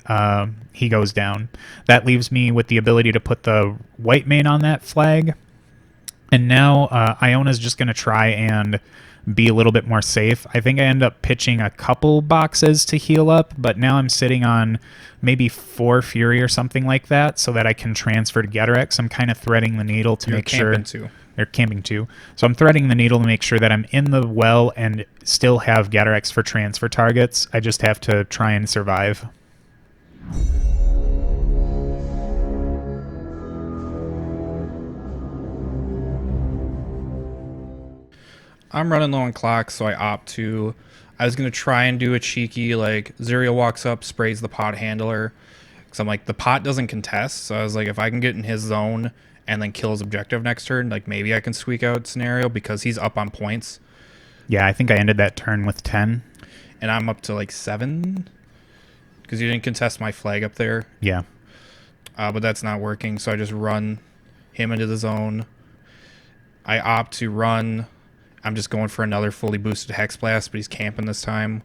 he goes down. That leaves me with the ability to put the white mane on that flag, and now Iona's just going to try and be a little bit more safe. I think I end up pitching a couple boxes to heal up, but now I'm sitting on maybe 4 Fury or something like that so that I can transfer to Getrix. I'm kind of threading the needle to make sure... They're camping too. So I'm threading the needle to make sure that I'm in the well and still have Getrix for transfer targets. I just have to try and survive. I'm running low on clock, so I opt to... I was going to try and do a cheeky, like, Zerial walks up, sprays the pot handler, Because I'm like, the pot doesn't contest. So I was like, if I can get in his zone and then kill his objective next turn, like maybe I can squeak out scenario because he's up on points. Yeah, I think I ended that turn with 10. And I'm up to like 7 because you didn't contest my flag up there. Yeah. But that's not working. So I just run him into the zone. I opt to run. I'm just going for another fully boosted Hex Blast, but he's camping this time.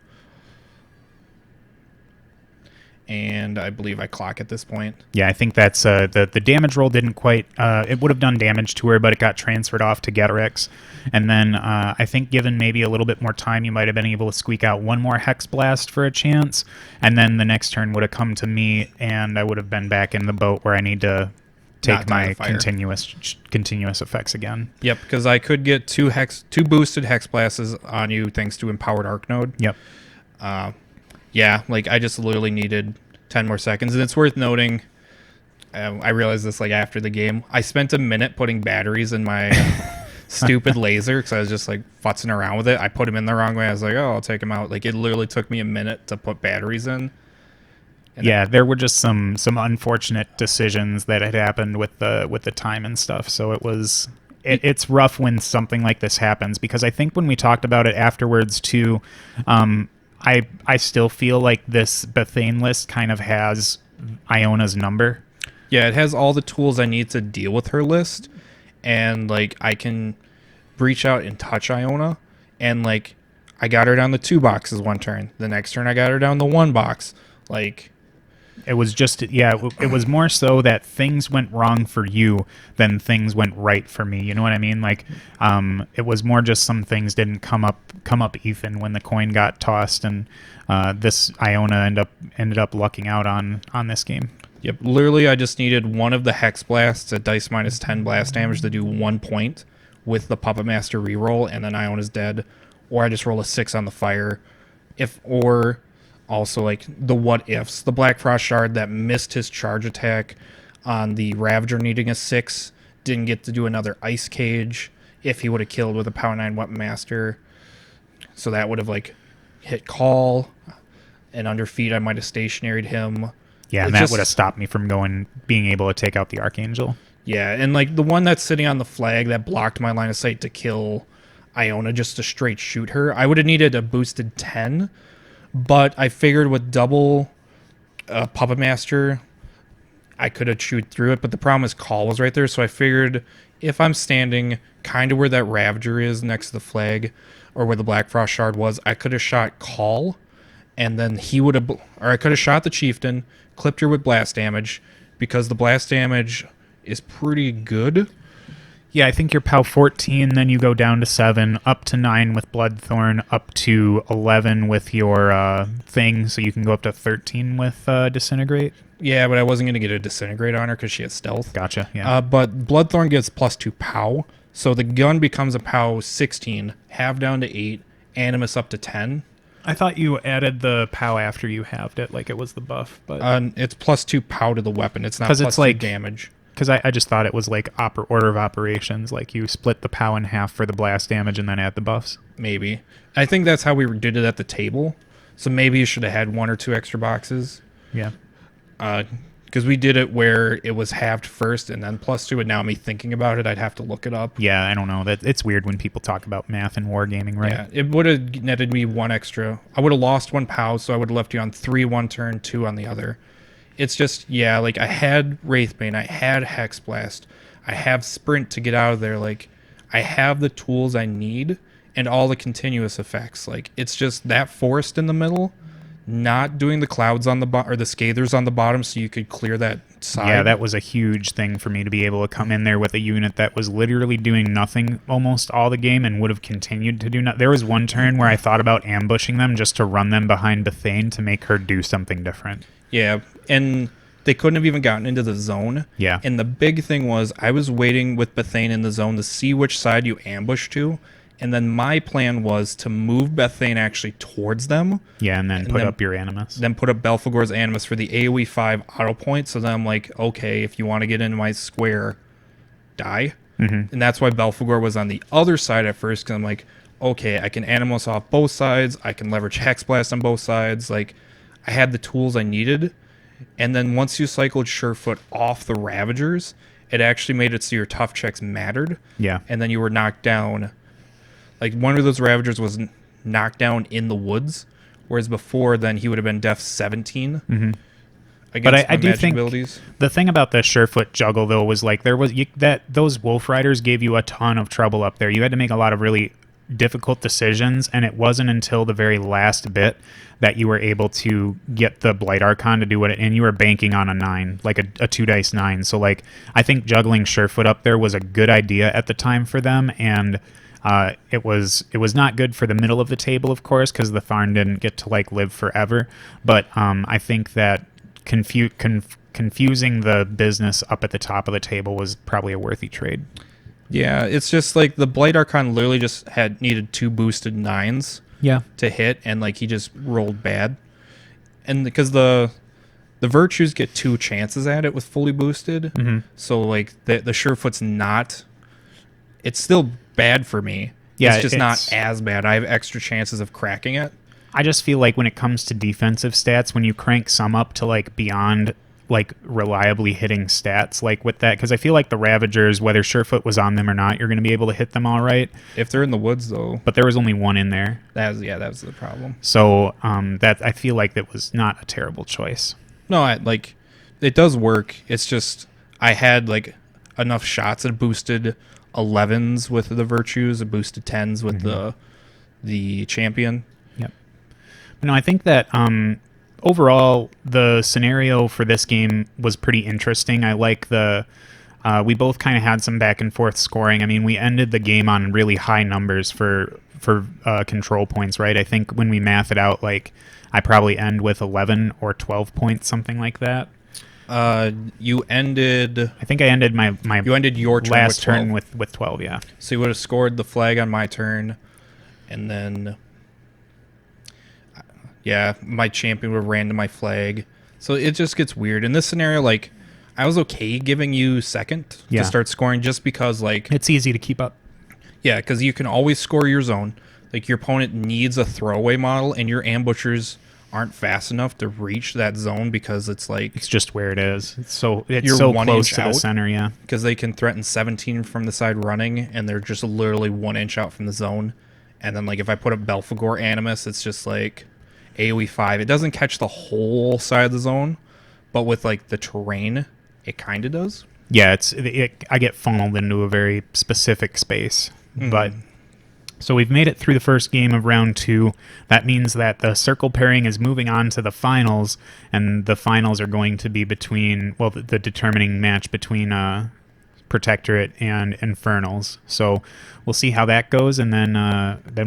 And I believe I clock at this point. Yeah, I think that's the damage roll didn't quite. It would have done damage to her, but it got transferred off to Getorix. And then I think, given maybe a little bit more time, you might have been able to squeak out one more Hex Blast for a chance. And then the next turn would have come to me, and I would have been back in the boat where I need to take my continuous effects again. Yep, because I could get two boosted Hex Blasts on you thanks to Empowered Arc Node. Yep. Yeah, like I just literally needed 10 more seconds. And it's worth noting, I realized this like after the game, I spent a minute putting batteries in my stupid laser because I was just like futzing around with it. I put him in the wrong way. I was like, oh, I'll take him out. Like it literally took me a minute to put batteries in. And yeah, there were just some unfortunate decisions that had happened with the time and stuff. So it was it's rough when something like this happens, because I think when we talked about it afterwards too, I still feel like this Bethane list kind of has Iona's number. Yeah, it has all the tools I need to deal with her list, and like I can breach out and touch Iona, and like I got her down the 2 boxes one turn. The next turn I got her down the 1 box. Like it was just, yeah, it was more so that things went wrong for you than things went right for me. You know what I mean? Like, it was more just some things didn't come up even when the coin got tossed, and this Iona ended up lucking out on this game. Yep, literally I just needed one of the Hex Blasts at dice minus 10 blast damage to do 1 point with the Puppet Master reroll, and then Iona's dead. Or I just roll a 6 on the fire. Also, like, the what-ifs. The Black Frost Shard that missed his charge attack on the Ravager needing a 6. Didn't get to do another Ice Cage if he would have killed with a Power 9 Weapon Master. So that would have, like, hit Call. And under feet, I might have stationaried him. Yeah, and that would have stopped me from being able to take out the Archangel. Yeah, and, like, the one that's sitting on the flag that blocked my line of sight to kill Iona just to straight shoot her, I would have needed a boosted 10. But I figured with double Puppet Master, I could have chewed through it. But the problem is Call was right there. So I figured if I'm standing kind of where that Ravager is next to the flag, or where the Black Frost Shard was, I could have shot Call. And then he would have... Or I could have shot the Chieftain, clipped her with blast damage, because the blast damage is pretty good. Yeah, I think you're POW 14, then you go down to 7, up to 9 with Bloodthorn, up to 11 with your thing, so you can go up to 13 with Disintegrate. Yeah, but I wasn't going to get a Disintegrate on her because she has Stealth. Gotcha, yeah. But Bloodthorn gets +2 POW, so the gun becomes a POW 16, half down to 8, Animus up to 10. I thought you added the POW after you halved it, like it was the buff. But it's +2 POW to the weapon, it's not +2 damage. Because I just thought it was like order of operations, like you split the POW in half for the blast damage and then add the buffs. Maybe. I think that's how we did it at the table. So maybe you should have had 1 or 2 extra boxes. Yeah. Because we did it where it was halved first and then +2, and now me thinking about it, I'd have to look it up. Yeah, I don't know. It's weird when people talk about math and wargaming, right? Yeah, it would have netted me 1 extra. I would have lost 1 POW, so I would have left you on 3 one turn, 2 on the other. It's just, yeah, like I had Wraithbane, I had Hex Blast, I have Sprint to get out of there. Like, I have the tools I need and all the continuous effects. Like, it's just that forest in the middle, not doing the clouds on the bottom or the scathers on the bottom so you could clear that side. Yeah, that was a huge thing for me to be able to come in there with a unit that was literally doing nothing almost all the game and would have continued to do nothing. There was one turn where I thought about ambushing them just to run them behind Bethane to make her do something different. Yeah, and they couldn't have even gotten into the zone. Yeah. And the big thing was I was waiting with Bethane in the zone to see which side you ambush to. And then my plan was to move Bethane actually towards them. Yeah, and then put up your Animus. Then put up Belphegor's Animus for the AoE 5 auto point. So then I'm like, okay, if you want to get into my square, die. Mm-hmm. And that's why Belphegor was on the other side at first, because I'm like, okay, I can Animus off both sides. I can leverage Hex Blast on both sides. Like, I had the tools I needed. And then once you cycled Surefoot off the Ravagers, it actually made it so your tough checks mattered. Yeah. And then you were knocked down. Like, one of those Ravagers was knocked down in the woods, whereas before then he would have been def 17 But against I my do magic think abilities. the thing about the Surefoot juggle though was like those Wolf Riders gave you a ton of trouble up there. You had to make a lot of really difficult decisions, and it wasn't until the very last bit that you were able to get the Blight Archon to do what and you were banking on a 9, like a 2 dice 9. So like I think juggling Surefoot up there was a good idea at the time for them, and it was not good for the middle of the table, of course, because the Tharn didn't get to like live forever. But I think that confusing the business up at the top of the table was probably a worthy trade. Yeah, it's just like the Blight Archon literally just needed 2 boosted 9s Yeah. to hit, and like he just rolled bad. And because the virtues get 2 chances at it with fully boosted, so like the Surefoot's not. It's still bad for me. Yeah, it's just not as bad. I have extra chances of cracking it. I just feel like when it comes to defensive stats, when you crank some up to like beyond like reliably hitting stats, like with that, because I feel like the Ravagers, whether Surefoot was on them or not, you're going to be able to hit them all right. If they're in the woods, though, But there was only one in there, that was the problem. so that I feel like that was not a terrible choice. No, it does work. It's just I had like enough shots that boosted 11s with the virtues, and boosted 10s with the champion. Yep. No, I think that overall the scenario for this game was pretty interesting. I like we both kind of had some back and forth scoring. I mean, we ended the game on really high numbers for control points, right? I think when we math it out, like I probably end with 11 or 12 points, something like that. You ended. I think I ended You ended your turn last with 12. turn with 12. Yeah. So you would have scored the flag on my turn, and then my champion would have ran to my flag. So it just gets weird in this scenario. Like, I was okay giving you second Yeah. to start scoring, just because like It's easy to keep up. yeah, because you can always score your zone. Like, your opponent needs a throwaway model, and your ambushers aren't fast enough to reach that zone because it's like It's just where it is. It's You're so 1 close inch to the out. center. Yeah. because they can threaten 17 from the side running, and they're just literally 1 inch out from the zone. And then like if I put up Belphegor Animus, it's just like AoE 5. It doesn't catch the whole side of the zone, but with like the terrain, it kind of does. Yeah, I get funneled into a very specific space. But so we've made it through the first game of round 2. That means that the circle pairing is moving on to the finals, and the finals are going to be between the determining match between Protectorate and Infernals. So we'll see how that goes, and then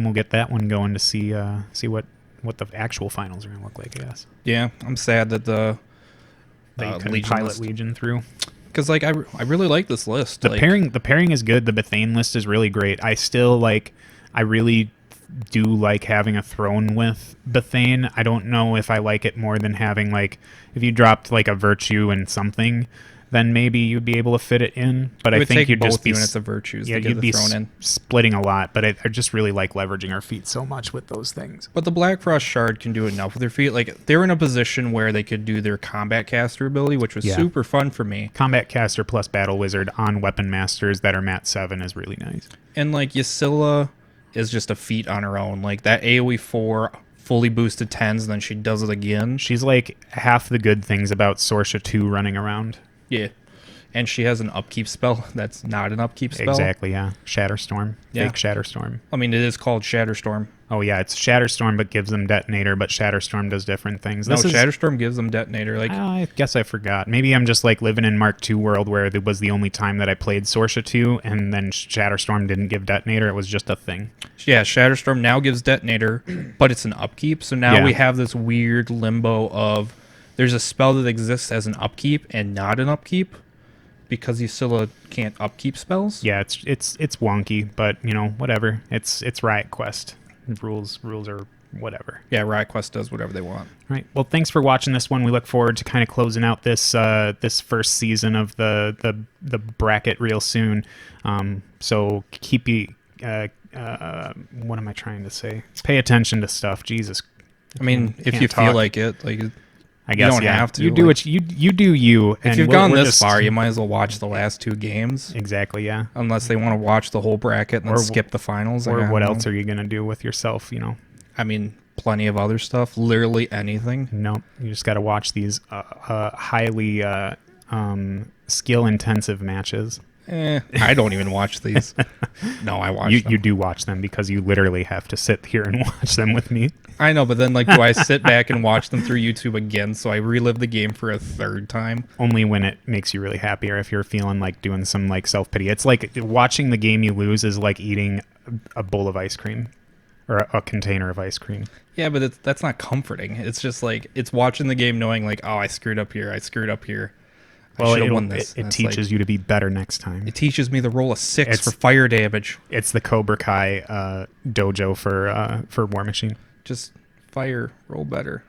we'll get that one going to see what the actual finals are going to look like, I guess. Yeah, I'm sad that the They couldn't Legion pilot list, Legion through. because like I really like this list. The like, pairing is good. The Bethane list is really great. I really do like having a throne with Bethane. I don't know if I like it more than having like if you dropped like a virtue and something, then maybe you'd be able to fit it in. But it I would think take you'd both just be units of virtues yeah, to get you'd the be thrown in. splitting a lot. But I just really like leveraging our feet so much with those things. But the Black Frost Shard can do enough with their feet. Like, they're in a position where they could do their combat caster ability, which was Yeah. super fun for me. Combat caster plus battle wizard on weapon masters that are mat 7 is really nice. And like Ysilla is just a feat on her own. Like that AoE 4 fully boosted 10s, and then she does it again. She's like half the good things about Sorsha 2 running around. Yeah. And she has an upkeep spell that's not an upkeep spell. Exactly, yeah. Shatterstorm. Yeah. Fake Shatterstorm. I mean, it is called Shatterstorm. Oh, yeah, it's Shatterstorm, but gives them Detonator, but Shatterstorm does different things. No, Shatterstorm gives them Detonator. Like, I guess I forgot. Maybe I'm just like living in Mark II world where it was the only time that I played Sorsha 2, and then Shatterstorm didn't give Detonator. It was just a thing. yeah, Shatterstorm now gives Detonator, but it's an upkeep. So now Yeah. we have this weird limbo of there's a spell that exists as an upkeep and not an upkeep, because Ysilla can't upkeep spells. Yeah, it's wonky, but, whatever. It's Riot Quest. Rules are whatever. Yeah, Riot Quest does whatever they want. All right. Well, thanks for watching this one. We look forward to kind of closing out this this first season of the bracket real soon. So keep what am I trying to say? Pay attention to stuff. Jesus. I mean, if Can't you feel talk. like it, like I guess don't yeah. have to. You do like, what you do. You. if And you've we're- gone we're this just- far, you might as well watch the last 2 games, exactly yeah. unless they want to watch the whole bracket and then Or- skip the finals. Or Like, I what don't else know. are you gonna do with yourself? You know. I mean, plenty of other stuff. Literally anything. No, you just got to watch these highly skill-intensive matches. I don't even watch these. No, I watch You them. you do watch them because you literally have to sit here and watch them with me. I know, but then like, do I sit back and watch them through YouTube again so I relive the game for a 3rd time? Only when it makes you really happy, or if you're feeling like doing some like self-pity. It's like watching the game you lose is like eating a bowl of ice cream or a container of ice cream. Yeah, but that's not comforting. It's just like, it's watching the game knowing like, oh, I screwed up here. I screwed up here. I should have won this. It And it's teaches like, you to be better next time. it teaches me to roll a 6 It's- for fire damage. It's the Cobra Kai dojo for Warmachine. Just fire, roll better.